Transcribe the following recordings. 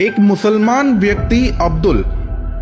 एक मुसलमान व्यक्ति अब्दुल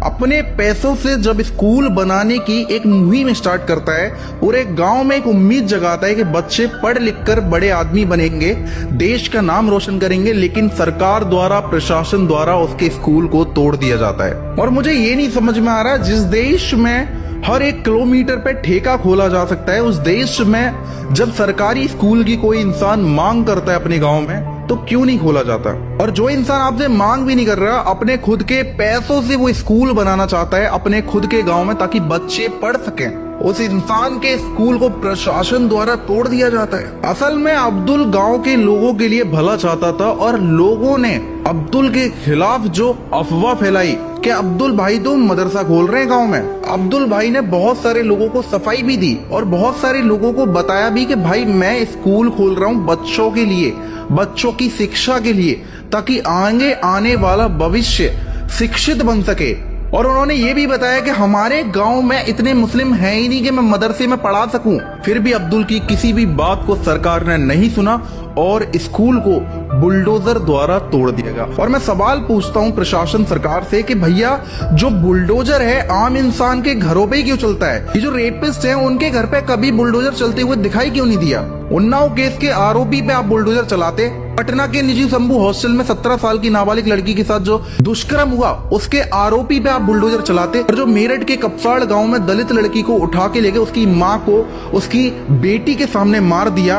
अपने पैसों से जब स्कूल बनाने की एक मुहिम स्टार्ट करता है, पूरे गांव में एक उम्मीद जगाता है कि बच्चे पढ़ लिख कर बड़े आदमी बनेंगे, देश का नाम रोशन करेंगे, लेकिन सरकार द्वारा, प्रशासन द्वारा उसके स्कूल को तोड़ दिया जाता है। और मुझे ये नहीं समझ में आ रहा, जिस देश में हर 1 किलोमीटर पे ठेका खोला जा सकता है, उस देश में जब सरकारी स्कूल की कोई इंसान मांग करता है अपने गांव में, तो क्यों नहीं खोला जाता? और जो इंसान आपसे मांग भी नहीं कर रहा, अपने खुद के पैसों से वो स्कूल बनाना चाहता है अपने खुद के गांव में ताकि बच्चे पढ़ सकें, उस इंसान के स्कूल को प्रशासन द्वारा तोड़ दिया जाता है। असल में अब्दुल गांव के लोगों के लिए भला चाहता था और लोगों ने अब्दुल के खिलाफ जो अफवाह फैलाई कि अब्दुल भाई तो मदरसा खोल रहे हैं गांव में, अब्दुल भाई ने बहुत सारे लोगों को सफाई भी दी और बहुत सारे लोगों को बताया भी कि भाई मैं स्कूल खोल रहा हूं बच्चों के लिए, बच्चों की शिक्षा के लिए, ताकि आगे आने वाला भविष्य शिक्षित बन सके। और उन्होंने ये भी बताया कि हमारे गांव में इतने मुस्लिम हैं ही नहीं कि मैं मदरसे में पढ़ा सकूं। फिर भी अब्दुल की किसी भी बात को सरकार ने नहीं सुना और स्कूल को बुलडोजर द्वारा तोड़ दिया गया। और मैं सवाल पूछता हूं प्रशासन, सरकार से कि भैया जो बुलडोजर है आम इंसान के घरों पे ही क्यों चलता है? ये जो रेपिस्ट हैं उनके घर पे कभी बुलडोजर चलते हुए दिखाई क्यों नहीं दिया? उन्नाव केस के आरोपी पे आप बुलडोजर चलाते। पटना के निजी शंभू हॉस्टल में 17 साल की नाबालिग लड़की के साथ जो दुष्कर्म हुआ उसके आरोपी पे आप बुलडोजर चलाते। और जो मेरठ के कपसाड़ गांव में दलित लड़की को उठा के ले गए, उसकी माँ को उसकी बेटी के सामने मार दिया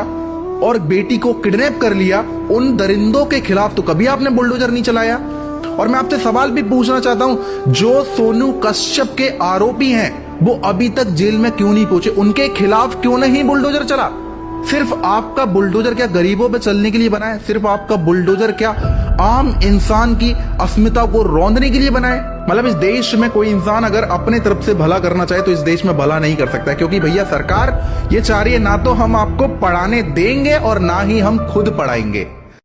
और बेटी को किडनैप कर लिया, उन दरिंदों के खिलाफ तो कभी आपने बुलडोजर नहीं चलाया। और मैं आपसे सवाल भी पूछना चाहता हूं, जो सोनू कश्यप के आरोपी हैं वो अभी तक जेल में क्यों नहीं पहुंचे? उनके खिलाफ क्यों नहीं बुलडोजर चला? सिर्फ आपका बुलडोजर क्या गरीबों पे चलने के लिए बना है? सिर्फ आपका बुलडोजर क्या आम इंसान की अस्मिता को रौंदने के लिए बना है? मतलब इस देश में कोई इंसान अगर अपने तरफ से भला करना चाहे तो इस देश में भला नहीं कर सकता, क्योंकि भैया सरकार ये चाह रही है ना तो हम आपको पढ़ाने देंगे और ना ही हम खुद पढ़ाएंगे।